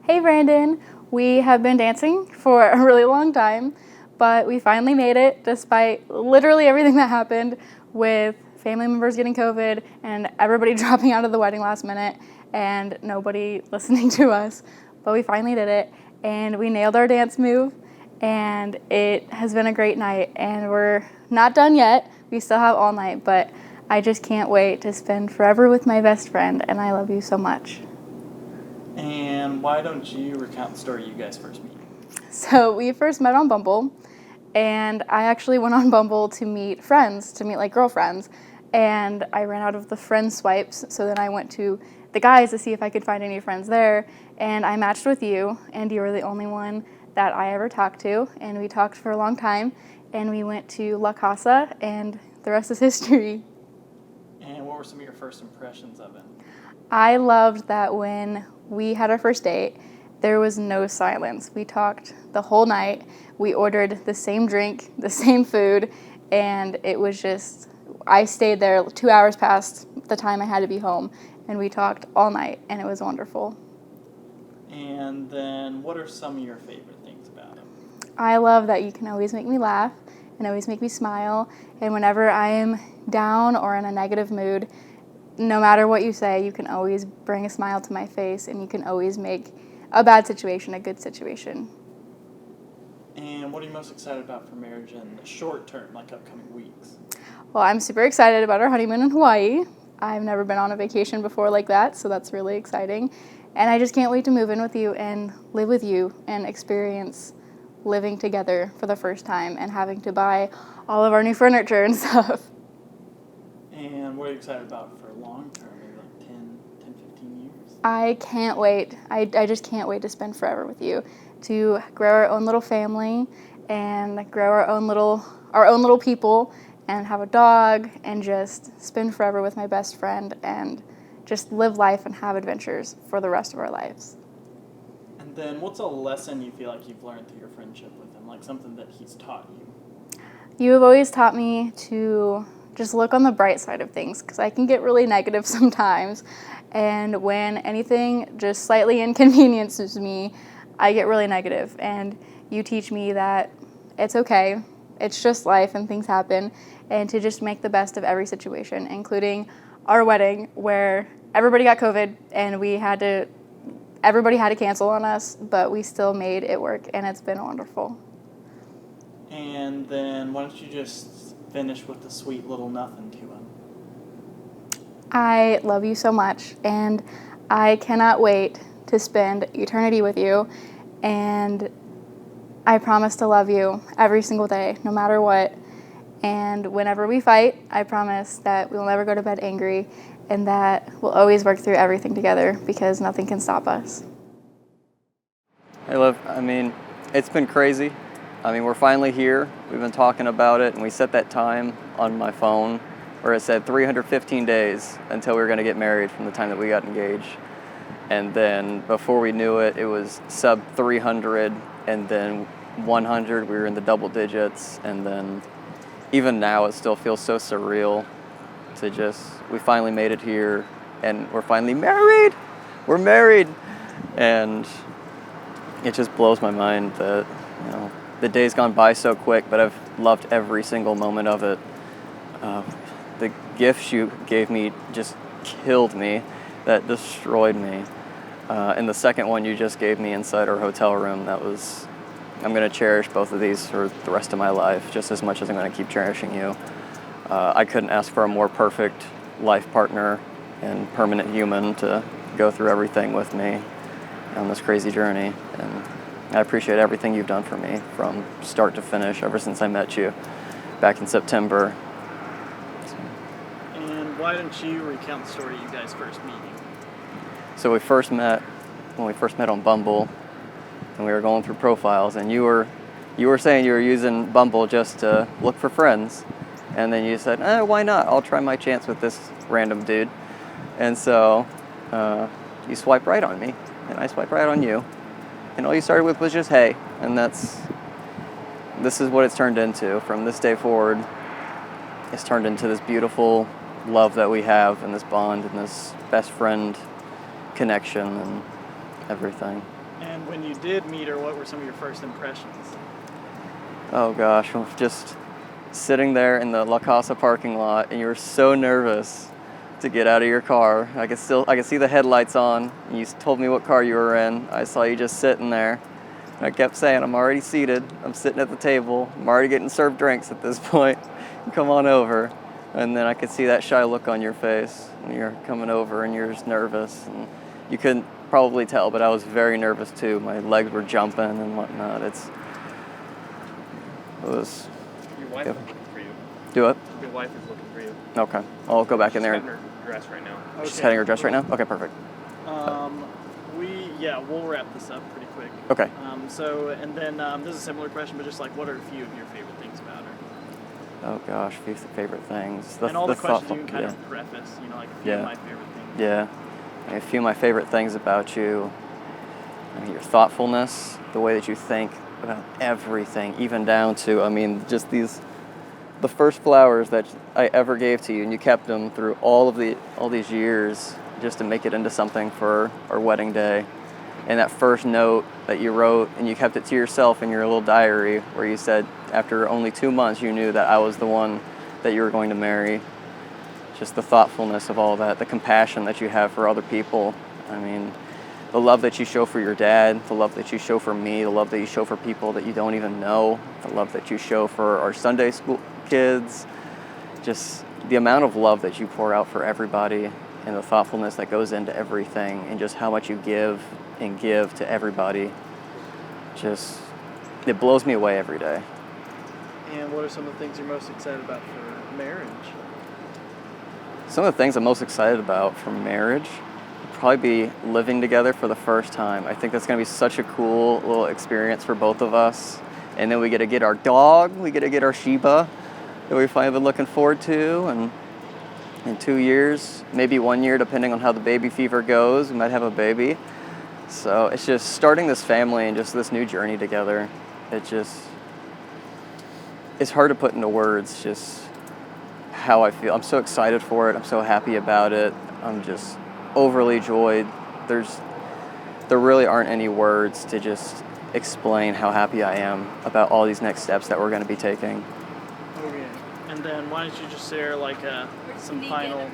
Hey Brandon, we have been dancing for a really long time, but we finally made it despite literally everything that happened with family members getting COVID and everybody dropping out of the wedding last minute and nobody listening to us. But we finally did it and we nailed our dance move and it has been a great night and we're not done yet. We still have all night, but I just can't wait to spend forever with my best friend and I love you so much. And why don't you recount the story you guys first meet? So we first met on Bumble, and I actually went on Bumble to meet friends, to meet like girlfriends, and I ran out of the friend swipes, so then I went to the guys to see if I could find any friends there, and I matched with you, and you were the only one that I ever talked to, and we talked for a long time, and we went to La Casa, and the rest is history. And what were some of your first impressions of it? I loved that when we had our first date, there was no silence. We talked the whole night. We ordered the same drink, the same food, and it was just, I stayed there 2 hours past the time I had to be home, and we talked all night, and it was wonderful. And then what are some of your favorite things about it? I love that you can always make me laugh and always make me smile, and whenever I am down or in a negative mood, no matter what you say, you can always bring a smile to my face and you can always make a bad situation a good situation. And what are you most excited about for marriage in the short term, like upcoming weeks? Well, I'm super excited about our honeymoon in Hawaii. I've never been on a vacation before like that, so that's really exciting. And I just can't wait to move in with you and live with you and experience living together for the first time and having to buy all of our new furniture and stuff. And what are you excited about for long term, maybe like 15 years? I can't wait. I just can't wait to spend forever with you, to grow our own little family and grow our own little people and have a dog and just spend forever with my best friend and just live life and have adventures for the rest of our lives. And then what's a lesson you feel like you've learned through your friendship with him, like something that he's taught you? You have always taught me to just look on the bright side of things because I can get really negative sometimes. And when anything just slightly inconveniences me, I get really negative. And you teach me that it's okay, it's just life and things happen, and to just make the best of every situation, including our wedding where everybody got COVID and everybody had to cancel on us, but we still made it work and it's been wonderful. And then why don't you just finish with the sweet little nothing to him? I love you so much, and I cannot wait to spend eternity with you, and I promise to love you every single day, no matter what, and whenever we fight, I promise that we'll never go to bed angry, and that we'll always work through everything together, because nothing can stop us. Hey Liv, it's been crazy. We're finally here. We've been talking about it, and we set that time on my phone where it said 315 days until we were going to get married from the time that we got engaged. And then before we knew it, it was sub 300, and then 100, we were in the double digits. And then even now, it still feels so surreal we finally made it here, and we're finally married. We're married. And it just blows my mind that, the day's gone by so quick, but I've loved every single moment of it. The gifts you gave me just killed me. That destroyed me. And the second one you just gave me inside our hotel room, I'm going to cherish both of these for the rest of my life, just as much as I'm going to keep cherishing you. I couldn't ask for a more perfect life partner and permanent human to go through everything with me on this crazy journey. And I appreciate everything you've done for me from start to finish ever since I met you back in September. And why don't you recount the story of you guys first meeting? So when we first met on Bumble, and we were going through profiles, and you were saying you were using Bumble just to look for friends, and then you said, why not? I'll try my chance with this random dude. And so you swiped right on me, and I swiped right on you. And all you started with was just, hey. And this is what it's turned into. From this day forward, it's turned into this beautiful love that we have, and this bond, and this best friend connection, and everything. And when you did meet her, what were some of your first impressions? Oh gosh, well, just sitting there in the La Casa parking lot, and you were so nervous to get out of your car. I could see the headlights on. And you told me what car you were in. I saw you just sitting there. And I kept saying, I'm already seated. I'm sitting at the table. I'm already getting served drinks at this point. Come on over. And then I could see that shy look on your face when you're coming over and you're just nervous. And you couldn't probably tell, but I was very nervous too. My legs were jumping and whatnot. It was. Your wife is looking for you. Do it? Your wife is looking for you. Okay. I'll go back in there. She's cutting her dress right now. Okay. She's cutting her dress right now? Okay, perfect. We'll wrap this up pretty quick. Okay. This is a similar question, but just like, what are a few of your favorite things about her? Oh gosh, a few favorite things. And all the questions you can kind yeah. of preface, like a few of my favorite things. Yeah. A few of my favorite things about you, your thoughtfulness, the way that you think about everything, even down to, just the first flowers that I ever gave to you, and you kept them through all these years just to make it into something for our wedding day. And that first note that you wrote, and you kept it to yourself in your little diary, where you said after only 2 months you knew that I was the one that you were going to marry. Just the thoughtfulness of all that, the compassion that you have for other people. The love that you show for your dad, the love that you show for me, the love that you show for people that you don't even know, the love that you show for our Sunday school kids. Just the amount of love that you pour out for everybody, and the thoughtfulness that goes into everything, and just how much you give to everybody. Just, it blows me away every day. And what are some of the things you're most excited about for marriage? Some of the things I'm most excited about for marriage would probably be living together for the first time. I think that's going to be such a cool little experience for both of us. And then we get to get our dog, we get to get our Sheba that we've finally been looking forward to. And in 2 years, maybe 1 year, depending on how the baby fever goes, we might have a baby. So it's just starting this family and just this new journey together. It's hard to put into words just how I feel. I'm so excited for it. I'm so happy about it. I'm just overly joyed. There really aren't any words to just explain how happy I am about all these next steps that we're going to be taking. Okay. And then why don't you just share some final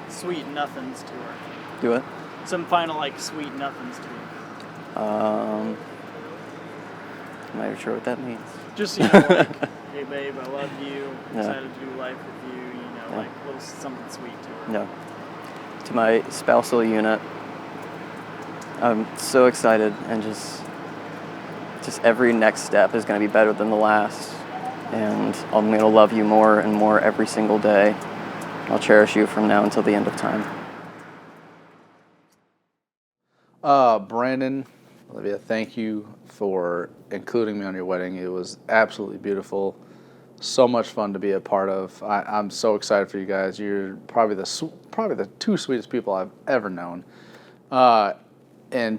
sweet nothings to her? Do it? Some final sweet nothings to her. I'm not even sure what that means. Just, hey babe, I love you. Excited to do life with you. Little something sweet to her. No. To my spousal unit, I'm so excited, and just every next step is going to be better than the last. And I'm going to love you more and more every single day. I'll cherish you from now until the end of time. Brandon, Olivia, thank you for including me on your wedding. It was absolutely beautiful. So much fun to be a part of. I'm so excited for you guys. You're probably the two sweetest people I've ever known. And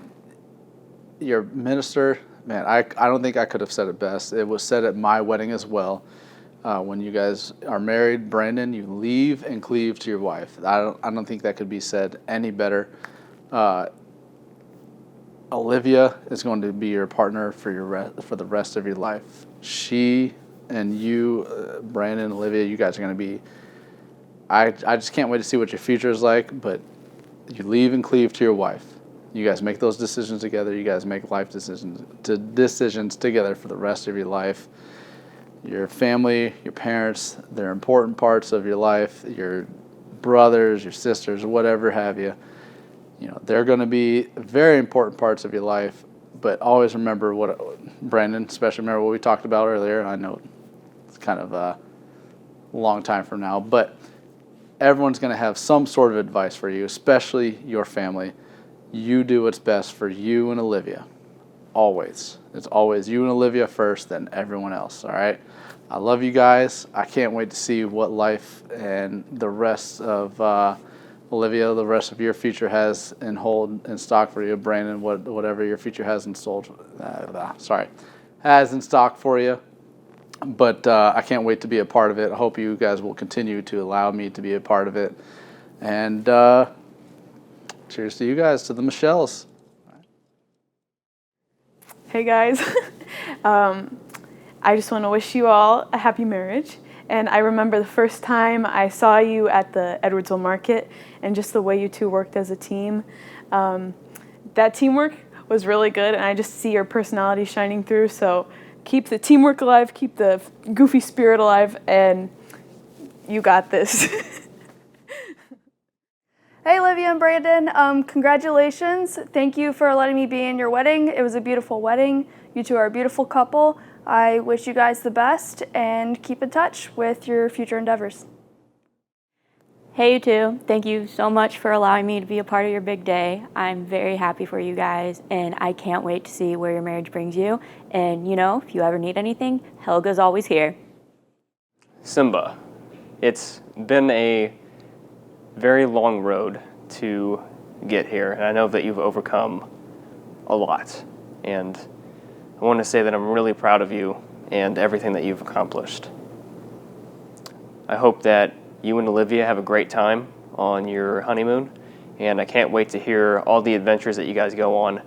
your minister, man, I don't think I could have said it best. It was said at my wedding as well. When you guys are married, Brandon, you leave and cleave to your wife. I don't think that could be said any better. Olivia is going to be your partner for the rest of your life. She and you, Brandon, Olivia, you guys are going to be. I just can't wait to see what your future is like. But you leave and cleave to your wife. You guys make those decisions together. You guys make life decisions together for the rest of your life. Your family, your parents, they're important parts of your life. Your brothers, your sisters, whatever have you. They're going to be very important parts of your life. But always remember Brandon, especially remember what we talked about earlier. I know it's kind of a long time from now, but everyone's going to have some sort of advice for you, especially your family. You do what's best for you and Olivia. Always. It's always you and Olivia first, then everyone else, all right? I love you guys. I can't wait to see what life and the rest of Olivia, the rest of your future has in stock for you. Brandon, whatever your future has in stock for you. But I can't wait to be a part of it. I hope you guys will continue to allow me to be a part of it. And cheers to you guys, to the Michelles. Hey guys, I just want to wish you all a happy marriage. And I remember the first time I saw you at the Edwardsville Market and just the way you two worked as a team. That teamwork was really good, and I just see your personality shining through. So keep the teamwork alive, keep the goofy spirit alive, and you got this. Hey, Olivia and Brandon, congratulations. Thank you for letting me be in your wedding. It was a beautiful wedding. You two are a beautiful couple. I wish you guys the best and keep in touch with your future endeavors. Hey, you two. Thank you so much for allowing me to be a part of your big day. I'm very happy for you guys, and I can't wait to see where your marriage brings you. And, you know, if you ever need anything, Helga's always here. Simba, it's been a very long road to get here, and I know that you've overcome a lot. And I want to say that I'm really proud of you and everything that you've accomplished. I hope that you and Olivia have a great time on your honeymoon, and I can't wait to hear all the adventures that you guys go on.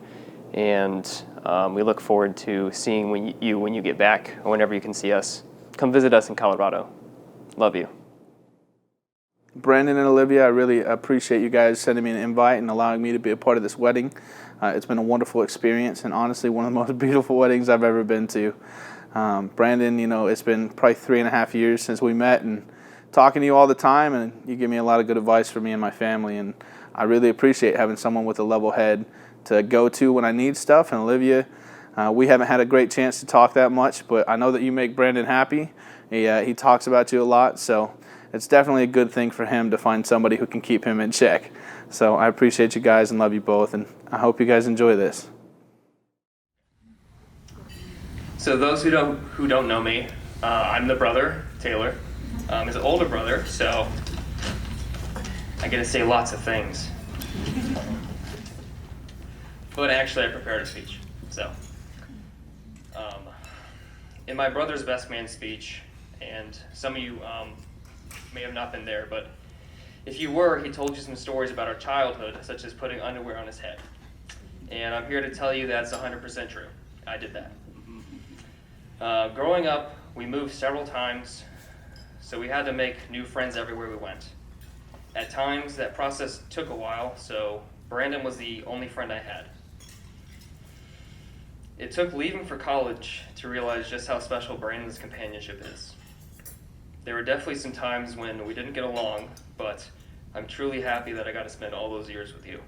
And we look forward to seeing when you get back, or whenever you can see us. Come visit us in Colorado. Love you. Brandon and Olivia, I really appreciate you guys sending me an invite and allowing me to be a part of this wedding. It's been a wonderful experience and honestly one of the most beautiful weddings I've ever been to. Brandon, you know, it's been probably 3.5 years since we met, and talking to you all the time, and you give me a lot of good advice for me and my family, and I really appreciate having someone with a level head to go to when I need stuff. And Olivia, we haven't had a great chance to talk that much, but I know that you make Brandon happy. He talks about you a lot, so it's definitely a good thing for him to find somebody who can keep him in check. So I appreciate you guys and love you both, and I hope you guys enjoy this. So those who don't know me, I'm the brother, Taylor. His older brother, so I get to say lots of things. But actually I prepared a speech. So in my brother's best man speech, and some of you may have not been there, but if you were, he told you some stories about our childhood, such as putting underwear on his head. And I'm here to tell you that's 100% true. I did that. Growing up, we moved several times, so we had to make new friends everywhere we went. At times, that process took a while, so Brandon was the only friend I had. It took leaving for college to realize just how special Brandon's companionship is. There were definitely some times when we didn't get along, but I'm truly happy that I got to spend all those years with you.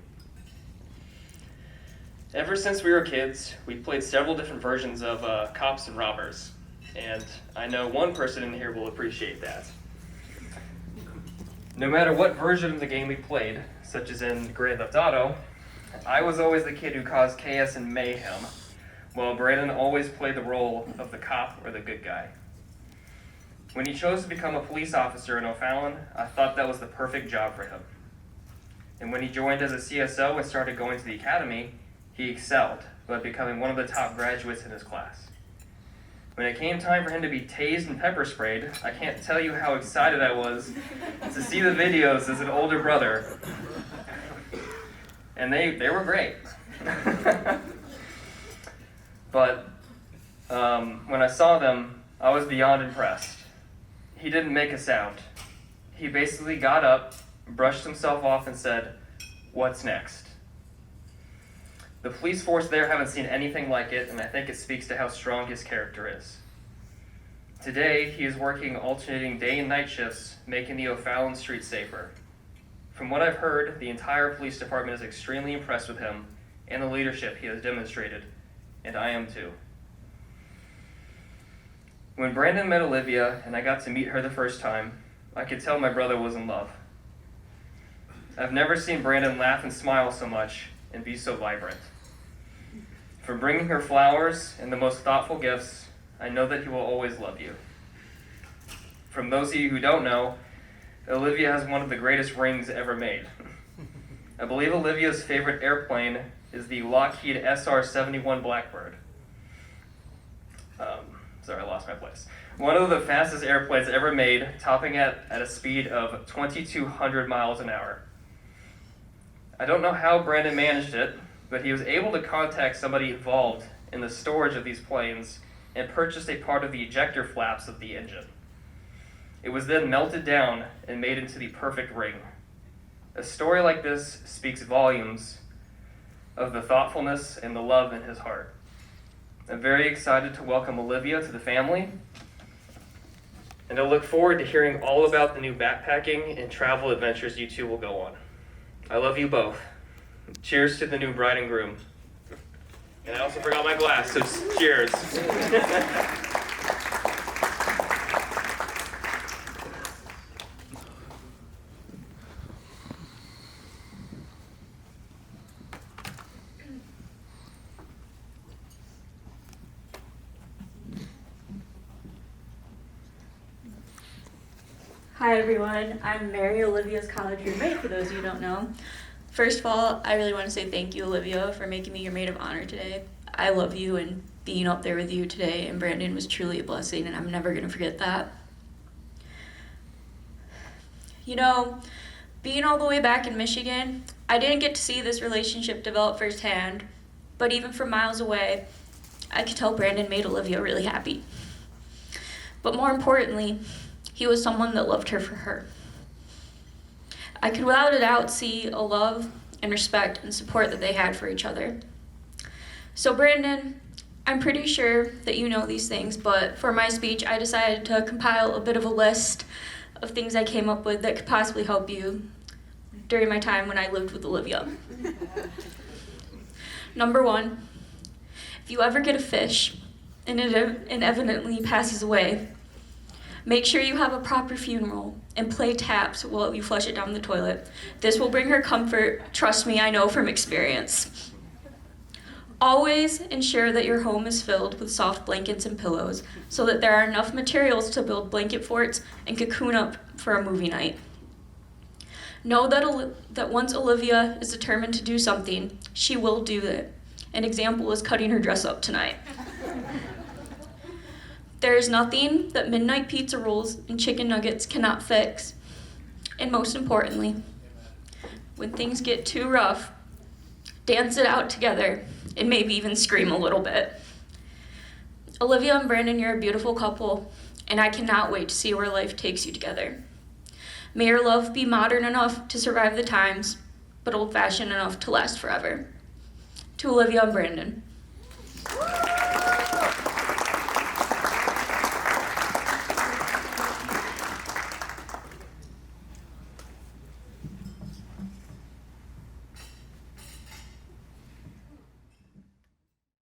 Ever since we were kids, we played several different versions of cops and robbers, and I know one person in here will appreciate that. No matter what version of the game we played, such as in Grand Theft Auto, I was always the kid who caused chaos and mayhem, while Brandon always played the role of the cop or the good guy. When he chose to become a police officer in O'Fallon, I thought that was the perfect job for him. And when he joined as a CSO and started going to the academy, he excelled, by becoming one of the top graduates in his class. When it came time for him to be tased and pepper sprayed, I can't tell you how excited I was to see the videos as an older brother. And they were great. But when I saw them, I was beyond impressed. He didn't make a sound. He basically got up, brushed himself off, and said, "What's next?" The police force there haven't seen anything like it, and I think it speaks to how strong his character is. Today, he is working alternating day and night shifts, making the O'Fallon street safer. From what I've heard, the entire police department is extremely impressed with him and the leadership he has demonstrated, and I am too. When Brandon met Olivia and I got to meet her the first time, I could tell my brother was in love. I've never seen Brandon laugh and smile so much and be so vibrant. From bringing her flowers and the most thoughtful gifts, I know that he will always love you. From those of you who don't know, Olivia has one of the greatest rings ever made. I believe Olivia's favorite airplane is the Lockheed SR-71 Blackbird. Sorry, I lost my place. One of the fastest airplanes ever made, topping at a speed of 2,200 miles an hour. I don't know how Brandon managed it, but he was able to contact somebody involved in the storage of these planes and purchased a part of the ejector flaps of the engine. It was then melted down and made into the perfect ring. A story like this speaks volumes of the thoughtfulness and the love in his heart. I'm very excited to welcome Olivia to the family, and I look forward to hearing all about the new backpacking and travel adventures you two will go on. I love you both. Cheers to the new bride and groom. And I also forgot my glass, so cheers. Hi everyone, I'm Mary, Olivia's college roommate, for those of you who don't know. First of all, I really want to say thank you, Olivia, for making me your maid of honor today. I love you, and being up there with you today and Brandon was truly a blessing, and I'm never going to forget that. You know, being all the way back in Michigan, I didn't get to see this relationship develop firsthand, but even from miles away, I could tell Brandon made Olivia really happy. But more importantly, he was someone that loved her for her. I could without a doubt see a love and respect and support that they had for each other. So Brandon, I'm pretty sure that you know these things, but for my speech, I decided to compile a bit of a list of things I came up with that could possibly help you during my time when I lived with Olivia. Number 1, if you ever get a fish and it inevitably passes away, make sure you have a proper funeral and play taps while you flush it down the toilet. This will bring her comfort, trust me, I know from experience. Always ensure that your home is filled with soft blankets and pillows so that there are enough materials to build blanket forts and cocoon up for a movie night. Know that once Olivia is determined to do something, she will do it. An example is cutting her dress up tonight. There is nothing that midnight pizza rolls and chicken nuggets cannot fix. And most importantly, when things get too rough, dance it out together and maybe even scream a little bit. Olivia and Brandon, you're a beautiful couple, and I cannot wait to see where life takes you together. May your love be modern enough to survive the times, but old-fashioned enough to last forever. To Olivia and Brandon.